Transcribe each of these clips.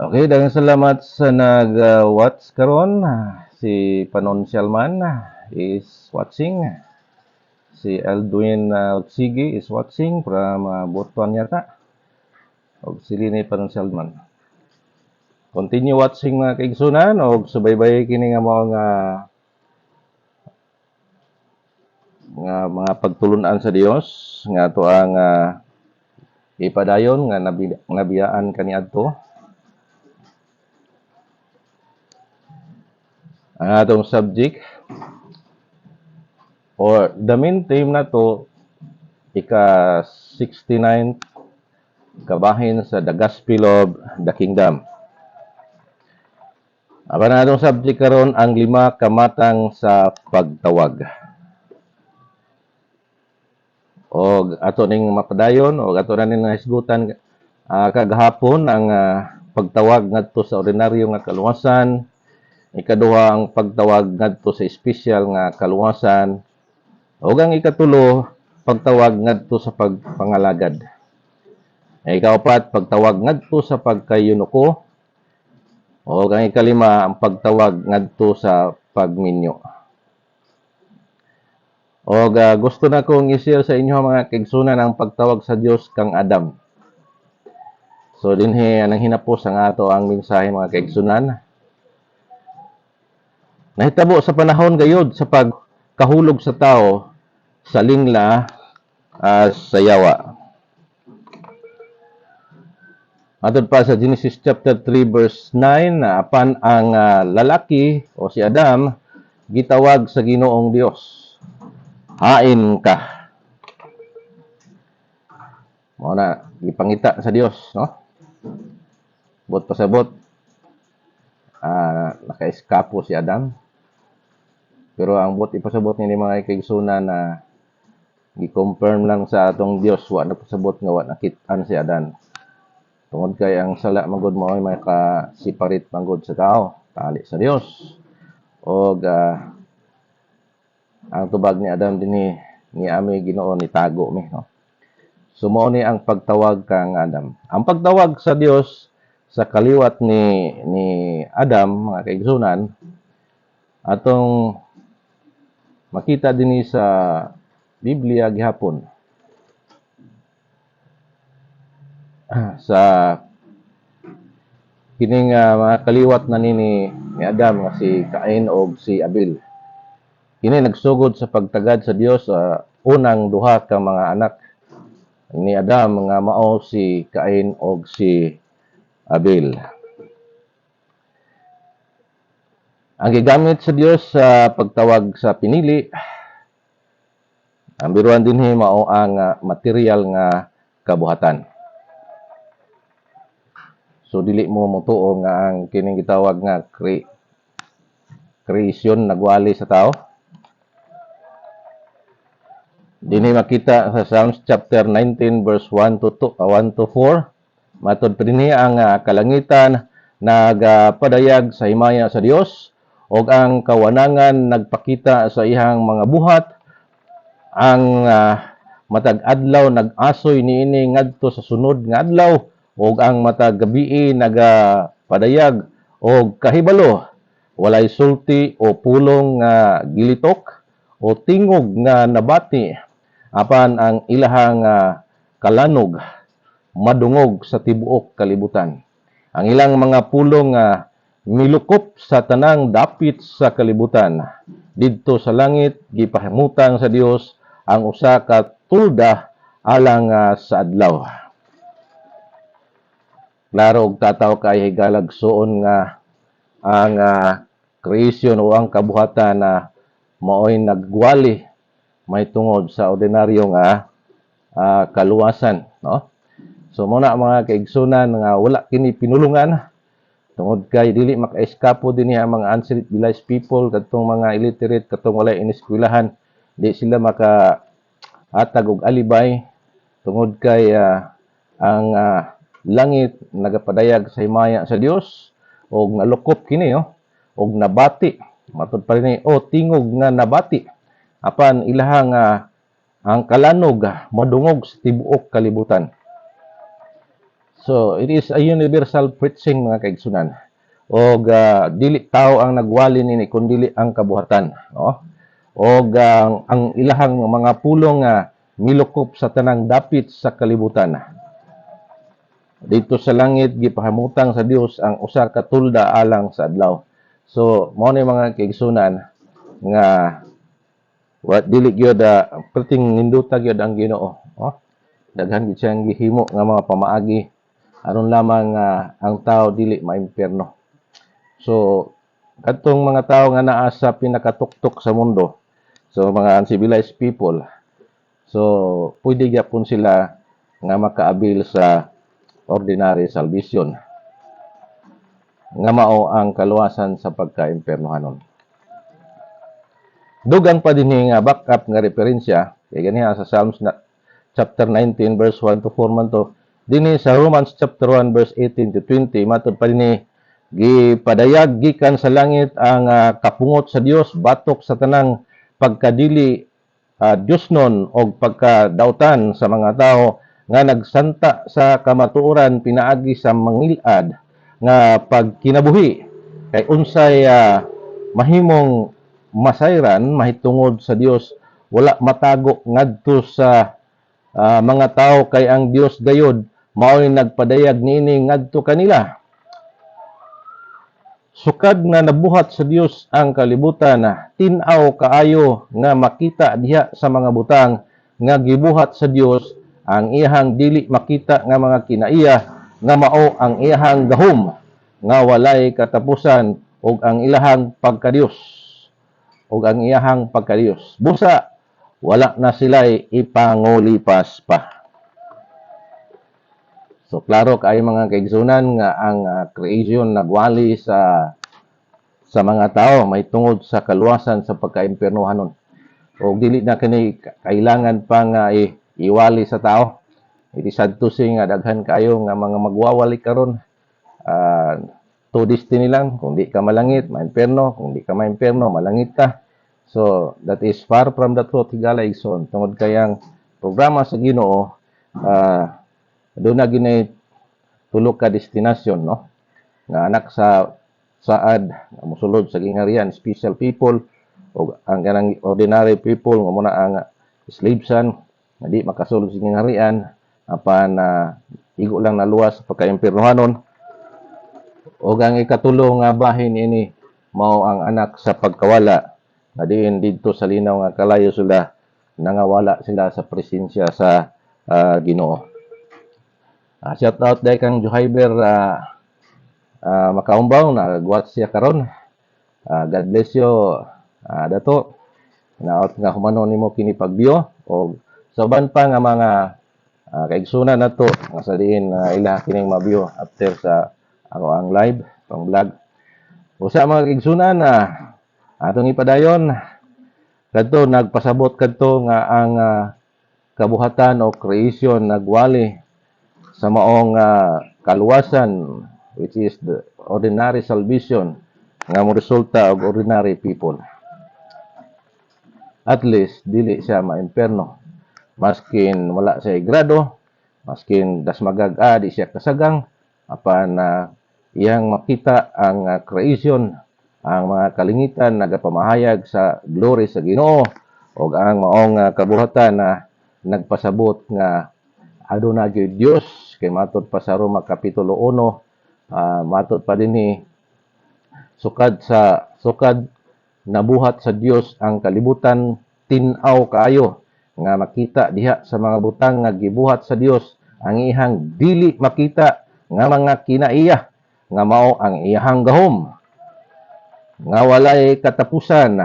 Okay, daghang salamat sa nag-watch karon. Si Panonsyal man is watching. Si Aldwin Utsigi is watching from Butuan yata. Og si Lini Panonsyal man. Continue watching mga kaigsunan og subaybay kini nga mga pagtulunan sa Dios nga ato ang ipadayon nga nabiyaan kaniadto. Ang atong subject or the main theme na to ika 69 kabahin sa The Gospel of the Kingdom. Ang atong subject karon ang 5 kamatang sa pagtawag. O ato ning mapadayon o ato na ning hisgutan kagahapon ang pagtawag ngadto sa ordinaryo nga kaluwasan. Ikaduha ang pagtawag ngadto sa espesyal nga kaluwasan. Ug ang ikatulo, pagtawag ngadto sa pagpangalagad. Ikaapat, pagtawag ngadto sa pagkayunuko. Ug ang ikalima, ang pagtawag ngadto sa pagminyo. Ug gusto na kong i-share sa inyo mga kaigsunan ang pagtawag sa Dios kang Adam. So dinhi anang hinapos ang ato ang mensahe mga kaigsunan. Nahitabo sa panahon gayud sa pagkahulog sa tao sa lingla sa yawa. Atod pa sa Genesis chapter 3 verse 9 apan ang lalaki o si Adam gitawag sa Ginoong Dios. Hain ka. Mao na gipangita sa Dios, no? Bot pasabot naka-eskapo si Adam. Pero ang bot ipasabot ni mga kaigsunan na gi-confirm lang sa atong Dios wa na pasabot nga wa nakit-an si Adan. Tungod kay ang sala magud mao ay maka-separate manggod sa tao, tali sa Dios. Og ang tubag ni Adam dinhi ni ami Ginoo ni tago mi, no. Sumo ni ang pagtawag kang Adam. Ang pagtawag sa Dios sa kaliwat ni Adam mga kaigsunan atong makita dinhi sa Biblia gihapon. Sa kining mga kaliwat na ni Adam nga si Cain o si Abel. Kini nagsugod sa pagtagad sa Dios sa unang duha ka mga anak ni Adam nga mao si Cain o si Abel. Ang gigamit sa Dios sa pagtawag sa pinili, ang biruan dinhi mao ang material nga kabuhatan. So dili mo motuo nga ang kining gitawag nga creation nagwali sa tao. Dinhi makita sa Psalms chapter 19 verse 1 to 4. Matod pa dinhi ang kalangitan nagpadayag sa himaya sa Dios ug ang kawanangan nagpakita sa ihang mga buhat. Ang matag adlaw nag-asoy niini ngadto sa sunod nga adlaw ug ang matag gabii nagapadayag og kahibalo walay sulti o pulong nga gilitok o tingog nga nabati apan ang ilahang kalanog madungog sa tibuok kalibutan. Ang ilang mga pulong milukop sa tanang dapit sa kalibutan. Didto sa langit gipahimutang sa Dios ang usa ka tulda alang sa adlaw. Klaro og tataw kay higalagsoon nga ang creation o ang kabuhatan na maoy nagwali may tungod sa ordinaryo nga kaluwasan, no? So muna mga kaigsunan nga wala kini pinulungan tungod kay dili maka-eskapo dinhi ang mga uncivilized people kadtong mga illiterate katong walay ineskwelahan. Di sila maka-atag og alibay tungod kay ang langit nagapadayag sa himaya sa Dios og nalukop kini og nabati. Matud pa rin tingog nga nabati. Apan ilahang ang kalanog madungog sa tibuok kalibutan. So, it is a universal preaching mga kaigsunan. O dili tao ang nagwali nini kundi ang kabuhatan, no? O ang ilahang mga pulong nga milukop sa tanang dapit sa kalibutan. Dito sa langit gipahamutang sa Dios ang usa ka tulda alang sa adlaw. So, mao ni mga kaigsunan nga what dili gyud perting ninduta gyud ang Ginoo, oh. Daghan gid siyang gihimo nga mga pamaagi aron lamang ang tao dili maimpierno. So, kadtong mga tao nga naa sa pinakatuktok sa mundo, so mga uncivilized people, so pwede gyapon sila nga makaabil sa ordinary salvation nga mao ang kaluwasan sa pagka-impiernohanon. Dugang pa dinhi nga backup nga referensya kay ganiha sa Psalms chapter 19 verse 1 to 4 man to, dinhi sa Romans chapter 1 verse 18 to 20 matud pa dinhi gipadayag gikan sa langit ang kapungot sa Dios batok sa tanang pagkadili Diosnon og pagkadautan sa mga tao nga nagsanta sa kamatuoran pinaagi sa mangilad nga pagkinabuhi kay unsay mahimong masayran mahitungod sa Dios wala matago ngadto sa mga tao kay ang Dios gayod mao'y nagpadayag niini ngadto kanila. Sukad nga nabuhat sa Dios ang kalibutan tin-aw kaayo nga makita diha sa mga butang nga gibuhat sa Dios ang iyahang dili makita nga mga kinaiya nga mao ang iyahang gahom nga walay katapusan ug ang ilahang pagkadiyos ug ang iyahang pagkadiyos. Busa wala na sila'y ipangulipas pa. So, klaro kay mga kaigsunan nga ang creation nagwali sa mga tao may tungod sa kaluwasan sa pagka-impiernohanon. O dili na kini kailangan pa nga iwali sa tao. Iti sadto nga daghan kayo nga mga magwawali karon. To destiny lang, kung di ka malangit, ma-impierno, kung di ka ma-impierno, malangit ka. So, that is far from the truth, higala igsoon. Tungod kayang programa sa Ginoo, doon na ginay tulog ka destinasyon, no? Nga anak sa saad, nga musulod sa gingharian, special people, o ang kanang ordinary people, nga muna ang slavesan, nga di makasulod sa gingharian, apan igo lang naluwas sa pagka-impiernohanon, o ang ikatulong nga bahin ini, mao ang anak sa pagkawala, nga diin dito sa linaw nga kalayo sila, nangawala sila sa presensya sa Ginoo. Shout out dahil kang Johayber Makaumbaw na guwat siya karon. God bless you dato. Naot nga humano nimo kini pagbiyo o soban pa nga mga kaigsunan nato nga sa diin ila kining mabiyo after sa ako ang live pang vlog. Usa mga kaigsunan atong ipadayon kadto nagpasabot kadto nga ang kabuhatan o creation nagwali sa maong kaluwasan which is the ordinary salvation nga mo resulta og ordinary people. At least dili siya maimperno maskin wala siya grado, maskin dasmagag di siya kasagang apan iyang makita ang creation, ang mga kalingitan nagapamahayag sa glory sa Ginoo ug ang maong kabuhatan na nagpasabot nga aduna gyud Dios kay matud pa sa Roma kapitulo 1 matud pa dinhi sukad nabuhat sa Dios ang kalibutan tin-aw kaayo nga makita diha sa mga butang nga gibuhat sa Dios ang iyang dili makita nga mga kinaiya nga mao ang iyang gahom nga walay katapusan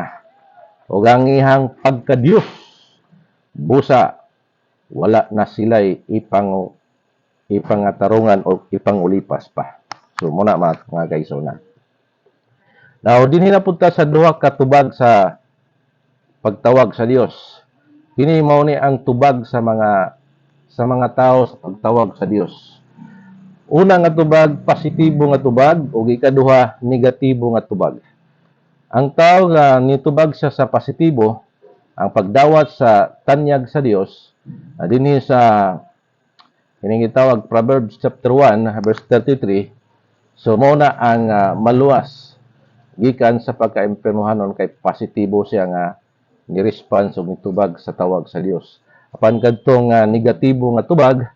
ug ang iyang pagka-Dios busa wala na sila'y ipangatarungan o ipangulipas pa. So, muna mga kaigsunan. Now, dinhi na punta sa duha ka tubag sa pagtawag sa Dios. Kini mao ni ang tubag sa mga tao sa pagtawag sa Dios. Una nga tubag, positibo nga tubag, ug ikaduha, negatibo nga tubag. Ang tao nga nitubag siya sa positibo, ang pagdawat sa tanyag sa Dios, dinhi sa Kining gitawag Proverbs chapter 1 verse 33. So mo na ang maluwas gikan sa pagkaimpernuhanon kay positibo siya nga ni-response ug nitubag sa tawag sa Dios. Apan kadtong negatibo nga tubag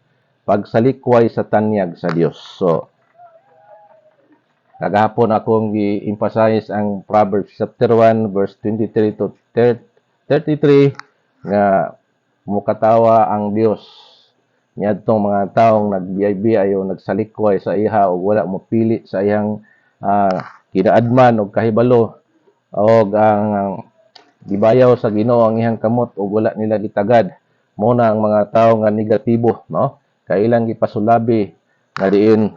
pagsalikway sa tanyag sa Dios. So kagahapon akong gi-emphasize ang Proverbs chapter 1 verse 23 to 33 nga mukatawa ang Dios niadtong mga taong nagbiyay-biyay o nagsalikway sa iha o wala mo pili sa iyang kinaadman o kahibalo o ang gibayaw sa Ginoo ang ihang kamot o wala nila gitagad. Muna ang mga tao nga negatibo, no? Kailang gipasulabi nga diin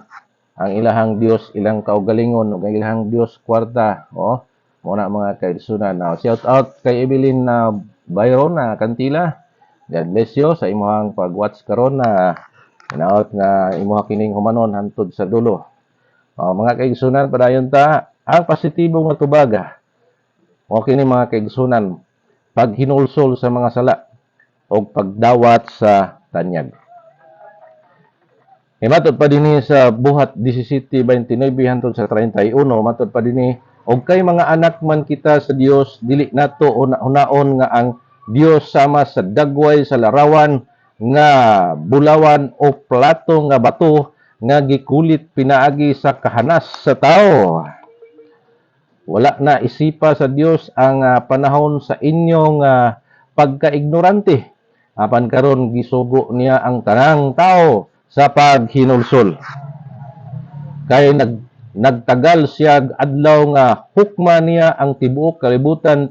ang ilahang Dios ilang kaugalingon ug ang ilahang Dios kwarta, oh. Muna mga kaigsunan. Now, shout out kay Evelyn na Byron na Kantila. God bless you sa imong pag-watch karon na inaot nga imong kining humanon hantod sa dulo. Mga kaigsunan padayon ta ang positibo nga tubag. O kini mga kaigsunan paghinulsol sa mga sala o pagdawat sa tanyag. Matod pa dinhi sa buhat 17:29 hangtod sa 31 matod pa dinhi og kay mga anak man kita sa Dios dili nato una-unaon nga ang Dios sama sa dagway sa larawan nga bulawan o plato nga bato nga gikulit pinaagi sa kahanas sa tao. Wala na isipa sa Dios ang panahon sa inyong pagkaignorante. Apan karon gisugo niya ang tanang tao sa paghinulsol. Kay nagtagal siya adlaw nga hukma niya ang tibuok kalibutan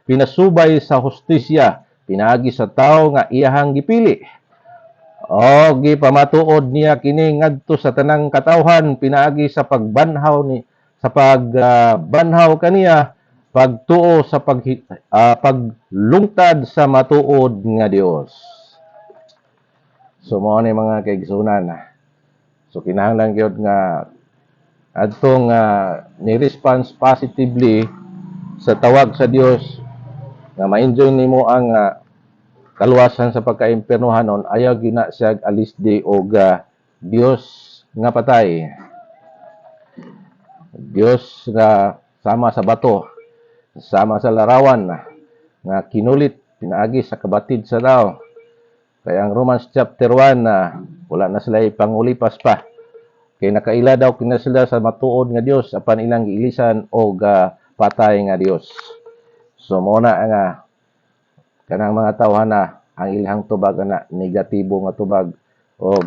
pinasubay sa hustisya pinaagi sa tao nga iyahang gipili. O gipamatuod niya kini ngadto sa tanang katawhan pinaagi sa pagbanhaw banhaw kaniya pagtuo sa paglungtad sa matuod nga Dios. So mao ni mga kaigsunan. So kinahanglan gyud nga adtong ni-response positively sa tawag sa Dios nga ma-enjoy nimo ang kaluwasan sa pagkaimpernuhanon ayaw gina siya alisdi og Dios nga patay. Dios nga sama sa bato, sama sa larawan nga kinulit pinaagi sa kabatid sa tao. Kaya ang Romans chapter 1 wala na sila ipangulipas pa. Kaya nakaila daw kina sila sa matuod nga Dios apan ilang giilisan og patay nga Dios. So muna nga kanang mga tawhana ang ilang tubag na negatibo nga tubag o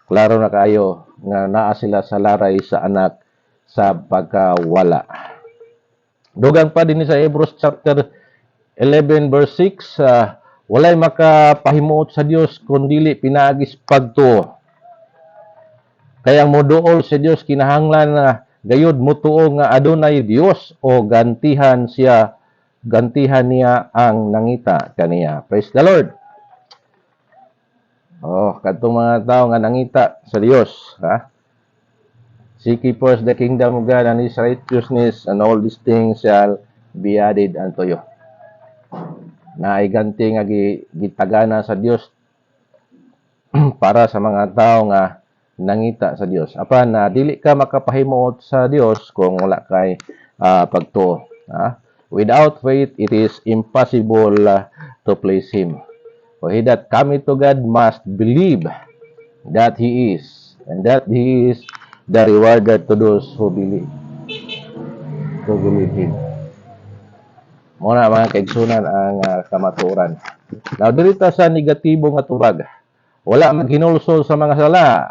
klaro na kayo nga naa sila sa laray sa anak sa pagkawala. Dugang pa din sa Hebrews chapter 11 verse 6 walay makapahimuot sa Dios kundili pinaagis pagtuo. Kaya moduol sa Dios kinahanglan na gayud motuo nga adunay Dios o gantihan niya ang nangita kaniya. Praise the Lord. Kadtong mga tao nga nangita sa Dios, ha? Seek ye first the kingdom of God and His righteousness, and all these things shall be added unto you. Na iganti nga gitagana sa Dios para sa mga tao nga nangita sa Dios. Apan dili ka makapahimuot sa Dios kung wala kay pagtuo. Without faith, it is impossible to please Him. For he that cometh to God must believe that He is, and that He is the rewarder to those who believe Him. Muna mga kaigsunan ang kamatuoran. Now, dito sa negatibo nga tubag, wala maghinulsol sa mga sala.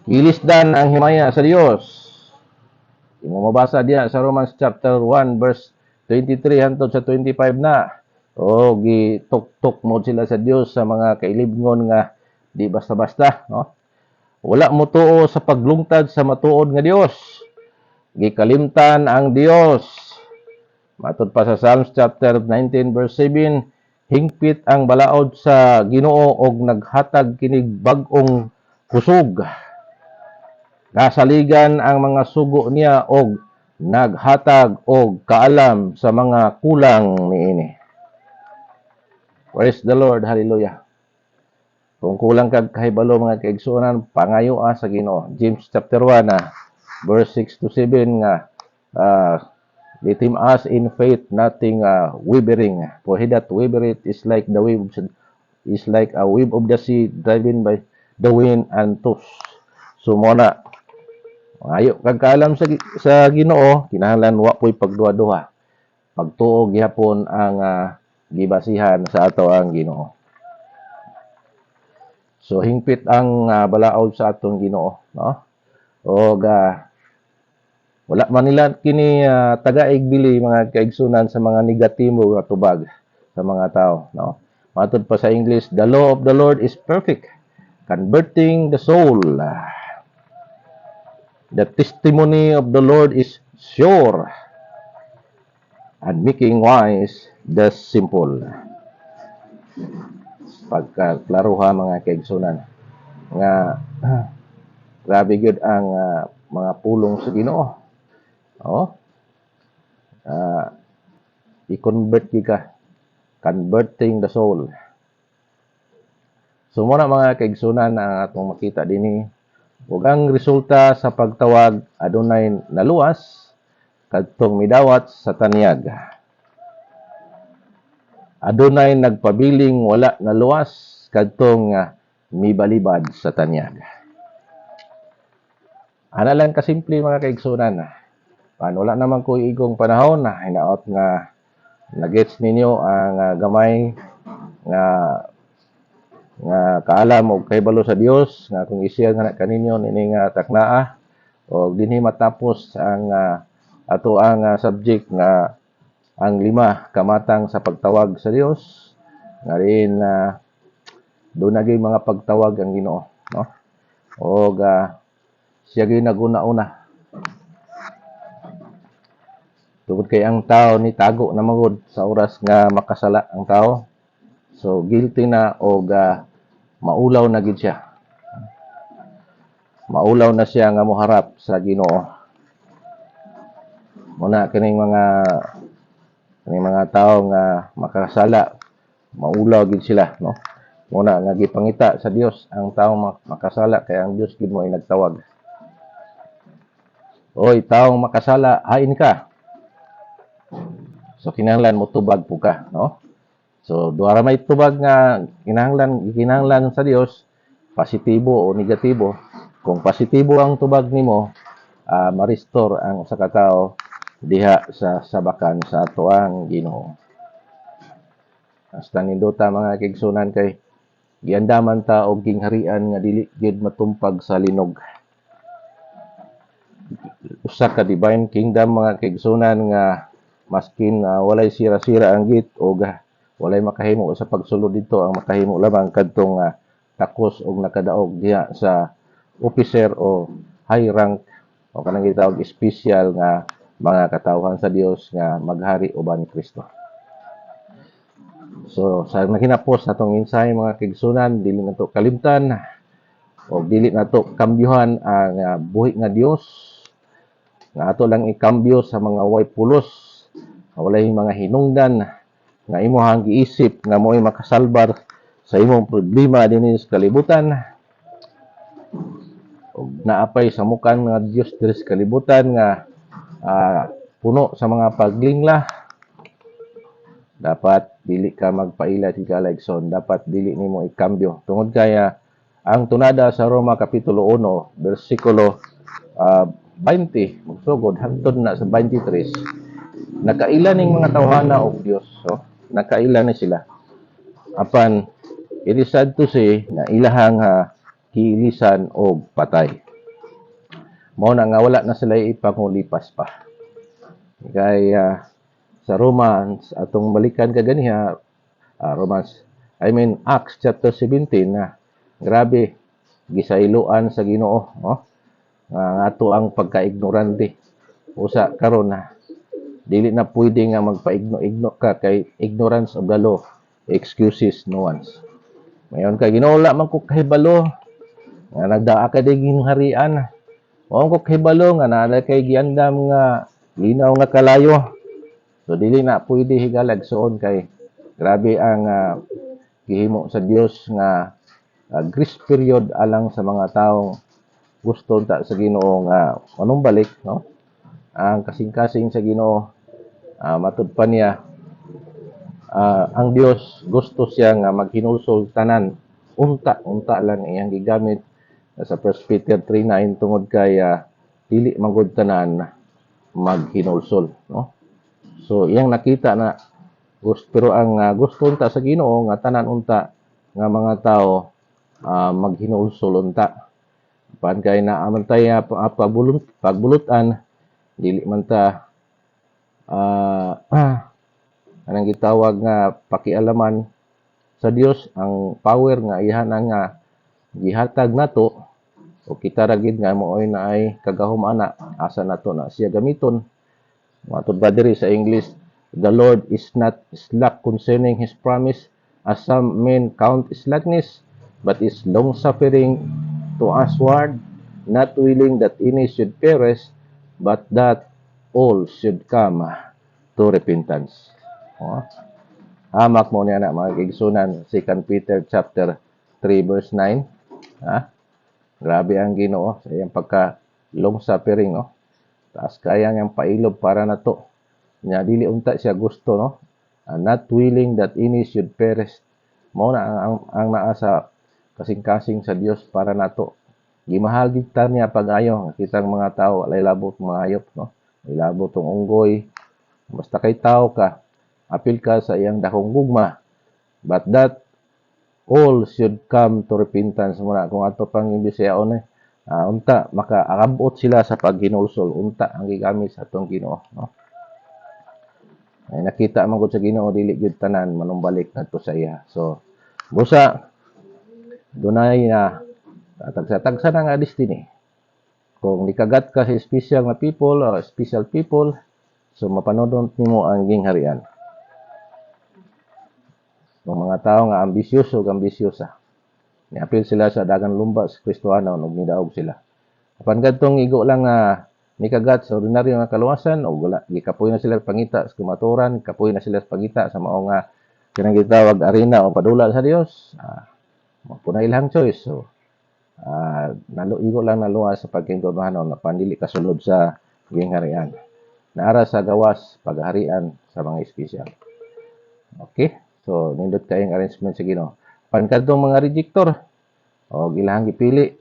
Ilisdan ang himaya sa Dios. Imo mabasa diya sa Romans chapter 1 verse 23 hangtod sa 25 na. Gituktok mo sila sa Dios sa mga kailibngon nga di basta-basta, no? Wala mo tuo sa paglungtad sa matuod nga Dios. Gikalimtan ang Dios. Matod pa sa Psalms chapter 19 verse 7, hingpit ang balaod sa Ginoo og naghatag kinig bag-ong kusog. Nasaligan ang mga sugo niya og naghatag og kaalam sa mga kulang niini. Praise the Lord. Hallelujah. Kung kulang kag kahibalo mga kaigsuonan, pangayo sa Ginoo. James chapter 1 verse 6 to 7 nga let him ask in faith, nothing wavering. For he that wavereth is like a wave of the sea driven by the wind and tossed. So muna, ayo kag kaalam sa Ginoo, kinahanglan wa po'y pagduha-duha. Pagtuo gihapon ang gibasihan sa ato ang Ginoo. So hingpit ang balaod sa atong Ginoo, no? O wala man nila kini tagaig bili mga kaigsunan sa mga negatibo nga tubag sa mga tao, no? Matod pa sa English, the law of the Lord is perfect, converting the soul. The testimony of the Lord is sure, and making wise the simple. Pagkaklaruha mga kaigsunan nga grabe gyud ang mga pulong sa Ginoo. Oh, i-convert ka, converting the soul. So muna mga kaigsunan ang atong makita dinhi, ug ang resulta sa pagtawag adunay naluwas kadtong midawat sa tanyag. Adunay nagpabiling wala naluwas kadtong mibalibad sa tanyag. Ana lang kasimple mga kaigsunan. Wala naman ko igong panahon na hinaot nga nagets ninyo ang gamay nga kaalam og kahibalo sa Dios nga kung i-share nga kaninyo ini nga taknaa og dinhi matapos ang ato ang subject nga ang 5 kamatang sa pagtawag sa Dios nga rin doon na mga pagtawag ang Ginoo, no? Og siya gyud naguna-una. Tungod kay ang tao ni tago na magud sa oras nga makasala ang tao. So guilty na og maulaw na gid siya. Maulaw na siya nga moharap sa Ginoo. Muna kining mga tao nga makasala, maulaw gid sila, no? Muna nga gipangita sa Dios ang tao makasala kay ang Dios gid mo ay nagtawag. Oy, taong makasala, hain ka. So kinahanglan mo tubag po ka, no? So duha ra may tubag nga kinahanglan sa Dios, positibo o negatibo. Kung positibo ang tubag nimo, ma-restore ang usa ka tawo diha sa sabakan sa ato ang Ginoo. Hasta nindota mga kaigsunan kay giandaman ta og gingharian nga dili gyud matumpag sa linog. Usa ka divine kingdom mga kaigsunan nga maskin walay sira-sira ang git o walay makahimo sa pagsulod dito, ang makahimo lamang kadtong takos og nakadaog diha sa officer o high rank o kanang gitawag special nga mga katawhan sa Dios nga maghari uban ni Kristo. So sa naginapos atong mensahe mga kaigsunan, dili nato kalimtan o dili nato kambyuhan ang buhi nga Dios nga ato lang ikambyo sa mga way pulos, walay mga hinungdan nga imong giisip nga mo'y makasalbar sa imong problema dinhi sa kalibutan. Og naapay sa mukan nga Dios diri sa kalibutan nga puno sa mga paglingla. Dapat dili ka magpaila ti kalayson, dapat dili nimo ikambyo. Tungod kaya ang tunada sa Roma kapitulo 1 bersikulo 20 magsugod hangtod na sa 23, nakaila ning mga tawhana og Dios, so nakaila ni sila. Apan it is sad to say na ilahang kiilisan og patay. Mao na nga wala na sila ipangulipas pa. Kay sa Romans atong balikan kaganiha, Acts chapter 17 grabe gisailoan sa Ginoo, no? Nga ato ang pagka-ignorante. Usa karon dili na pwede nga magpaigno-igno ka kay ignorance of the law excuses no one's. Mayon kay Ginoo man ko kahibalo nga nagdaa ka diging harian. Mao ko kahibalo nga naa kay giandam nga linaw nga kalayo. So dili na pwede higalag suon kay grabe ang gihimo sa Dios nga grace period alang sa mga taong gusto ta sa Ginoo nga manumbalik, no? Ang kasing-kasing sa Ginoo, matud pa niya, ang Dios gusto siya nga maghinulsol tanan, unta lang iyang gigamit sa 1 Peter 3:9 tungod kay dili magud tanan maghinulsol, no? So iyang nakita na pero ang gusto unta sa Ginoo nga tanan unta nga mga tao maghinulsol unta. Pan kay naaman tay pagbulutan dili man ta anang gitawag nga pakialaman sa Dios ang power nga iha na nga gihatag nato o kita ra gid nga moy na ay kagahom ana asa nato na siya gamiton. Matod ba diri sa English, the Lord is not slack concerning His promise, as some men count slackness, but is long-suffering to usward, not willing that any should perish, but that all should come to repentance. Oh. Hamak mo niya na mga kaigsunan, 2 Peter chapter 3 verse 9. Grabe ang Ginoo sa iyang pagka long-suffering, no? Taas kaya yang pailob para na to. Nya dili unta siya gusto, no? Not willing that any should perish. Mao na ang naa sa kasing-kasing sa Dios para nato. Gimahal gid ta niya pag-ayo kitang mga tao walay labot mga hayop, no? May labot tong unggoy. Basta kay tao ka, apil ka sa iyang dakong gugma. But that all should come to repentance muna kung ato pang Bisayao ni. Unta makaabot sila sa paghinulsol, unta ang gigamit sa atong Ginoo, no? Ay nakita man gud sa Ginoo dili gyud tanan manumbalik ngadto sa iya. So busa dunay tagsa na nga destiny. Kung nikagat ka sa special na people or special people, so mapanodon nimo ang gingharian. Ang mga tao nga ambisyosa. Niapil sila sa dagang lumba sa Kristohano ug nidaog sila. Apan kadtong igo lang nikagat sa ordinaryo nga kaluwasan o wala gikapoy na sila pangita sa kumaturan, kapoy na sila sa pangita sa mao nga kinang gitawag arena o padula sa Dios. Mapunay ilang choice. So igo lang naluwas sa pagkingkurbanon na pandili kasulod sa gingharian. Naara sa gawas pagharian sa mga espesyal. Okay? So nindot kayong arrangement sa Ginoo. Pankadtong mga rejector o ilahang gipili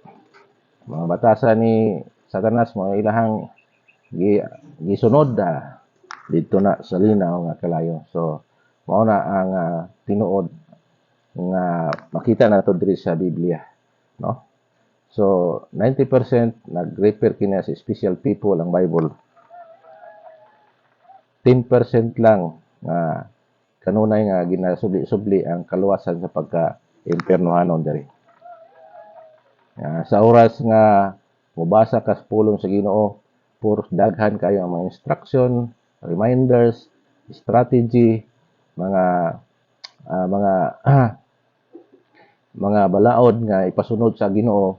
mga batasan ni Satanas mo ilahang gisunod dito na sa linaw nga kalayo. So mao na ang tinuod nga makita nato diri sa Biblia, no? So 90% nag-refer kini sa special people ang Bible. 10% lang nga kanunay nga ginasubli-subli ang kaluwasan sa pagka-impiernohanon diri. Sa oras nga mubasa ka sa pulong sa Ginoo, puro daghan kayo ang mga instruction, reminders, strategy, mga balaod nga ipasunod sa Ginoo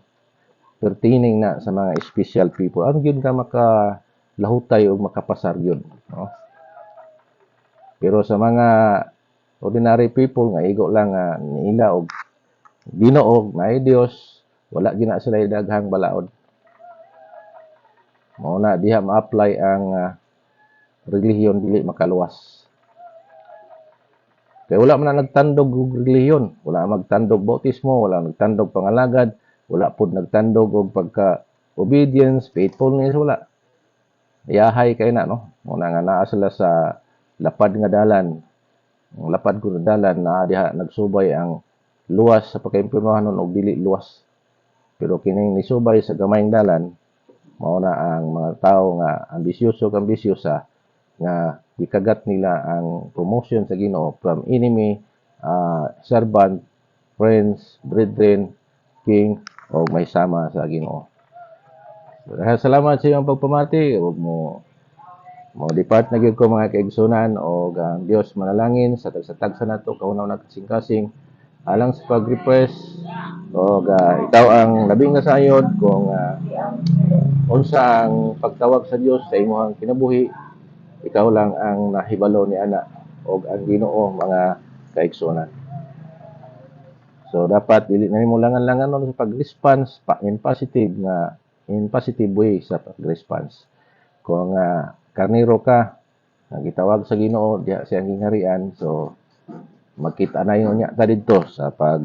pertaining na sa mga special people. Ano gyud ka makalahutay o makapasar gyud, no? Pero sa mga ordinary people nga igo lang nila og Ginoo na Dios, wala gina sila daghang balaod. Mao na diha ma-apply ang relihiyon dili makaluwas. Kaya wala man nagtandog og relihiyon, wala magtandog bautismo, wala nagtandog pangalagad, wala pud nagtandog og pagka obedience, faithfulness, wala. Yahay kay na, no? Muna nga naa sila sa lapad nga dalan. Ang lapad ko nga dalan na diha nagsubay ang luwas sa pagkaimpirmahanon og dili luwas. Pero kining nisubay sa gamayng dalan mao na ang mga tawo nga ambisyosa nga ikagat nila ang promotion sa Ginoo from enemy, servant, friends, brethren, king o may sama sa Ginoo. Salamat sa iyong pagpamati. Huwag mo depart na gyud ko mga kaigsunan o ang Dios manalangin sa tagsa nato kaunaw na kasing-kasing alang sa pag-request o ikaw ang labing nasayod kung unsa ang pagtawag sa Dios sa imong kinabuhi, ikaw lang ang nahibalo ni ana o ang Ginoo mga kaigsunan. So dapat dili na nimo langan-langan sa pag-response in positive way sa pag-response. Kung karniro ka, gitawag sa Ginoo diha siyang gingharian, so magkita na yun niya ta didto sa pag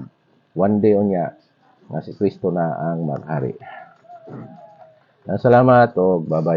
one day unya nga si Kristo na ang maghari. Salamat o bye-bye.